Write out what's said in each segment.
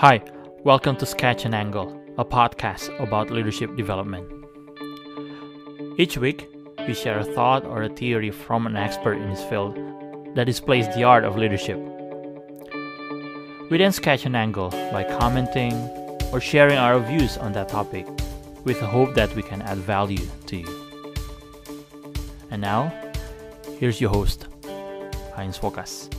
Hi, welcome to Sketch and Angle, a podcast about leadership development. Each week, we share a thought or a theory from an expert in his field that displays the art of leadership. We then sketch an angle by commenting or sharing our views on that topic with the hope that we can add value to you. And now, here's your host, Heinz Wokas.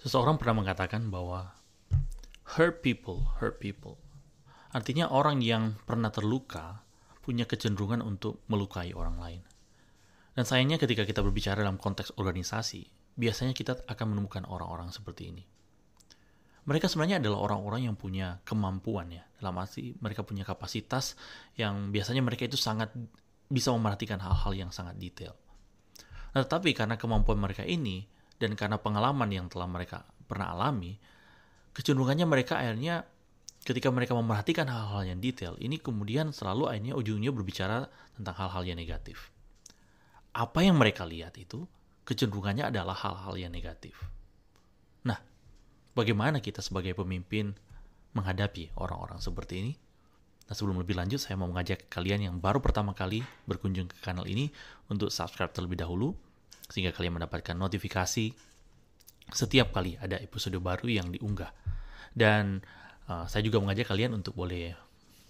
Seseorang pernah mengatakan bahwa hurt people. Artinya orang yang pernah terluka punya kecenderungan untuk melukai orang lain. Dan sayangnya ketika kita berbicara dalam konteks organisasi, biasanya kita akan menemukan orang-orang seperti ini. Mereka sebenarnya adalah orang-orang yang punya kemampuan ya. Dalam arti mereka punya kapasitas yang biasanya mereka itu sangat bisa memerhatikan hal-hal yang sangat detail. Nah, tetapi karena kemampuan mereka ini, dan karena pengalaman yang telah mereka pernah alami, kecenderungannya mereka akhirnya ketika mereka memerhatikan hal-hal yang detail, ini kemudian selalu akhirnya ujungnya berbicara tentang hal-hal yang negatif. Apa yang mereka lihat itu, kecenderungannya adalah hal-hal yang negatif. Nah, bagaimana kita sebagai pemimpin menghadapi orang-orang seperti ini? Nah, sebelum lebih lanjut, saya mau mengajak kalian yang baru pertama kali berkunjung ke kanal ini untuk subscribe terlebih dahulu, sehingga kalian mendapatkan notifikasi setiap kali ada episode baru yang diunggah. Dan saya juga mengajak kalian untuk boleh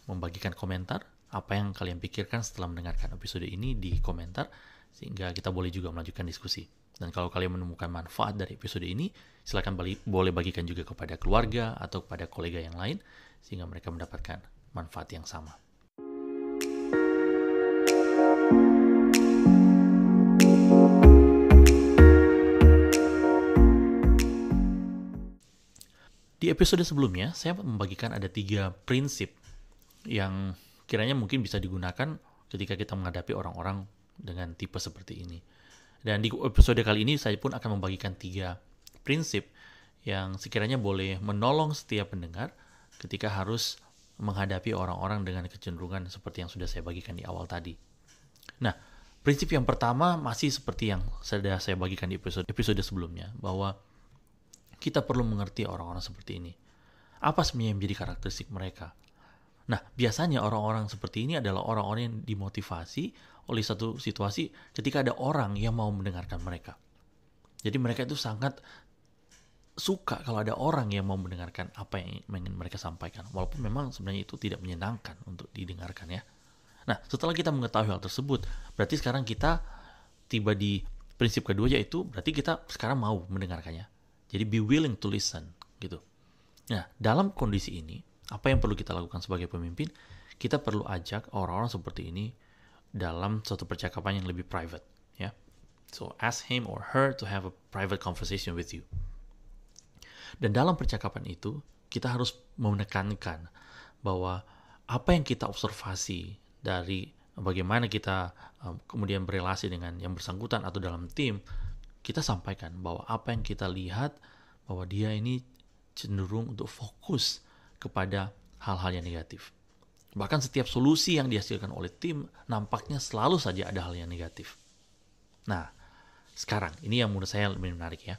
membagikan komentar apa yang kalian pikirkan setelah mendengarkan episode ini di komentar, sehingga kita boleh juga melanjutkan diskusi. Dan kalau kalian menemukan manfaat dari episode ini, silakan boleh bagikan juga kepada keluarga atau kepada kolega yang lain, sehingga mereka mendapatkan manfaat yang sama. Di episode sebelumnya, saya membagikan ada 3 prinsip yang kiranya mungkin bisa digunakan ketika kita menghadapi orang-orang dengan tipe seperti ini. Dan di episode kali ini, saya pun akan membagikan 3 prinsip yang sekiranya boleh menolong setiap pendengar ketika harus menghadapi orang-orang dengan kecenderungan seperti yang sudah saya bagikan di awal tadi. Nah, prinsip yang pertama masih seperti yang sudah saya bagikan di episode sebelumnya, bahwa kita perlu mengerti orang-orang seperti ini. Apa sebenarnya yang menjadi karakteristik mereka? Nah, biasanya orang-orang seperti ini adalah orang-orang yang dimotivasi oleh satu situasi ketika ada orang yang mau mendengarkan mereka. Jadi mereka itu sangat suka kalau ada orang yang mau mendengarkan apa yang ingin mereka sampaikan. Walaupun memang sebenarnya itu tidak menyenangkan untuk didengarkan ya. Nah, setelah kita mengetahui hal tersebut, berarti sekarang kita tiba di prinsip kedua, yaitu berarti kita sekarang mau mendengarkannya. Jadi be willing to listen gitu. Nah, dalam kondisi ini, apa yang perlu kita lakukan sebagai pemimpin? Kita perlu ajak orang-orang seperti ini dalam suatu percakapan yang lebih private, ya. So ask him or her to have a private conversation with you. Dan dalam percakapan itu, kita harus menekankan bahwa apa yang kita observasi dari bagaimana kita kemudian berelasi dengan yang bersangkutan atau dalam tim, kita sampaikan bahwa apa yang kita lihat bahwa dia ini cenderung untuk fokus kepada hal-hal yang negatif. Bahkan setiap solusi yang dihasilkan oleh tim nampaknya selalu saja ada hal yang negatif. Nah, sekarang ini yang menurut saya lebih menarik ya.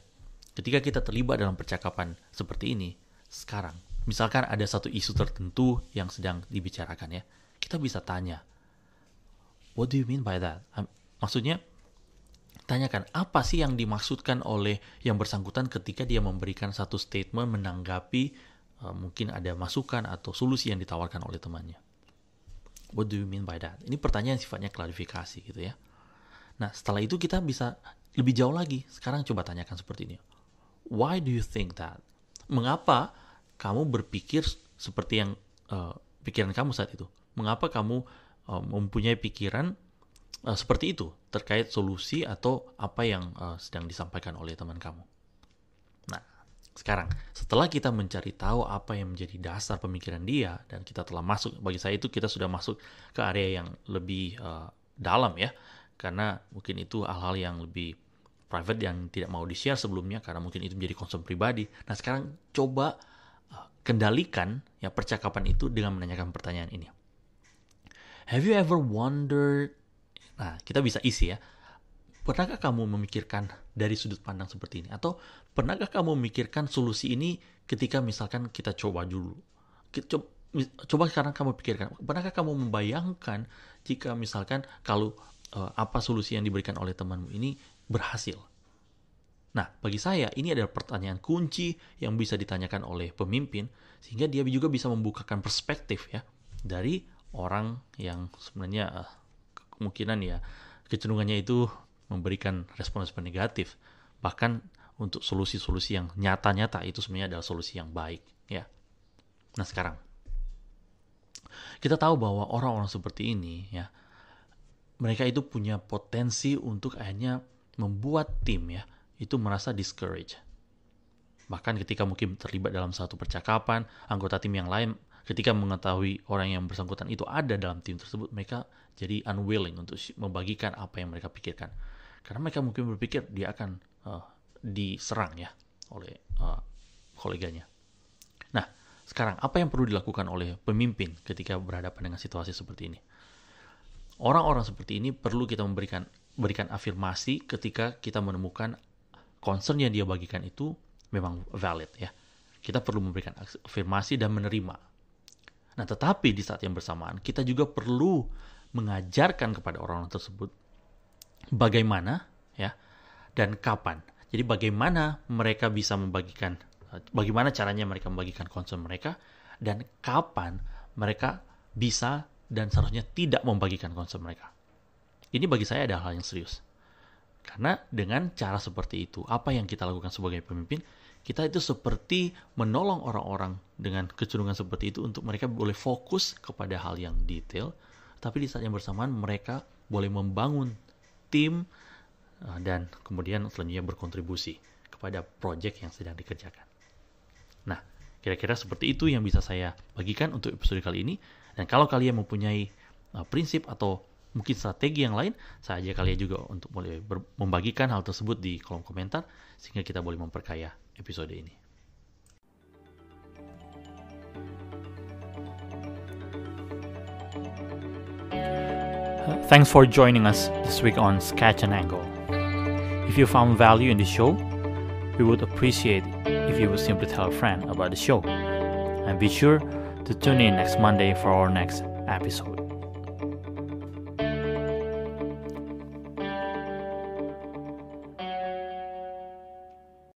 Ketika kita terlibat dalam percakapan seperti ini, sekarang misalkan ada satu isu tertentu yang sedang dibicarakan ya, kita bisa tanya, what do you mean by that? Maksudnya, tanyakan apa sih yang dimaksudkan oleh yang bersangkutan ketika dia memberikan satu statement menanggapi mungkin ada masukan atau solusi yang ditawarkan oleh temannya. What do you mean by that? Ini pertanyaan sifatnya klarifikasi gitu ya. Nah, setelah itu kita bisa lebih jauh lagi. Sekarang coba tanyakan seperti ini. Why do you think that? Mengapa kamu berpikir seperti yang pikiran kamu saat itu? Mengapa kamu mempunyai pikiran seperti itu terkait solusi atau apa yang sedang disampaikan oleh teman kamu? Nah, sekarang setelah kita mencari tahu apa yang menjadi dasar pemikiran dia dan kita telah masuk, bagi saya itu kita sudah masuk ke area yang lebih dalam ya, karena mungkin itu hal-hal yang lebih private yang tidak mau di-share sebelumnya karena mungkin itu menjadi concern pribadi. Nah, sekarang coba kendalikan ya percakapan itu dengan menanyakan pertanyaan ini. Have you ever wondered? Nah, kita bisa isi ya. pernahkah kamu memikirkan dari sudut pandang seperti ini? Atau pernahkah kamu memikirkan solusi ini ketika misalkan kita coba dulu? Coba sekarang kamu pikirkan, pernahkah kamu membayangkan jika misalkan kalau apa solusi yang diberikan oleh temanmu ini berhasil? Nah, bagi saya ini adalah pertanyaan kunci yang bisa ditanyakan oleh pemimpin, sehingga dia juga bisa membukakan perspektif ya dari orang yang sebenarnya kemungkinan ya kecenderungannya itu memberikan respon-respon negatif. Bahkan untuk solusi-solusi yang nyata-nyata itu sebenarnya adalah solusi yang baik ya. Nah, sekarang kita tahu bahwa orang-orang seperti ini ya, mereka itu punya potensi untuk akhirnya membuat tim ya itu merasa discouraged. Bahkan ketika mungkin terlibat dalam satu percakapan, anggota tim yang lain ketika mengetahui orang yang bersangkutan itu ada dalam tim tersebut, mereka jadi unwilling untuk membagikan apa yang mereka pikirkan. Karena mereka mungkin berpikir dia akan diserang ya oleh koleganya. Nah, sekarang apa yang perlu dilakukan oleh pemimpin ketika berhadapan dengan situasi seperti ini? Orang-orang seperti ini perlu kita berikan afirmasi ketika kita menemukan concern yang dia bagikan itu memang valid ya. Kita perlu memberikan afirmasi dan menerima. Nah, tetapi di saat yang bersamaan kita juga perlu mengajarkan kepada orang-orang tersebut bagaimana ya dan kapan. Jadi bagaimana mereka bisa membagikan, bagaimana caranya mereka membagikan concern mereka, dan kapan mereka bisa dan seharusnya tidak membagikan concern mereka. Ini bagi saya adalah hal yang serius. Karena dengan cara seperti itu, apa yang kita lakukan sebagai pemimpin, kita itu seperti menolong orang-orang dengan kecenderungan seperti itu untuk mereka boleh fokus kepada hal yang detail, tapi di saat yang bersamaan mereka boleh membangun tim dan kemudian selanjutnya berkontribusi kepada proyek yang sedang dikerjakan. Nah, kira-kira seperti itu yang bisa saya bagikan untuk episode kali ini. Dan kalau kalian mempunyai prinsip atau mungkin strategi yang lain, saya ajak kalian juga untuk boleh membagikan hal tersebut di kolom komentar sehingga kita boleh memperkaya episode ini. Thanks for joining us this week on Sketch and Angle. If you found value in the show, we would appreciate if you would simply tell a friend about the show. And be sure to tune in next Monday for our next episode.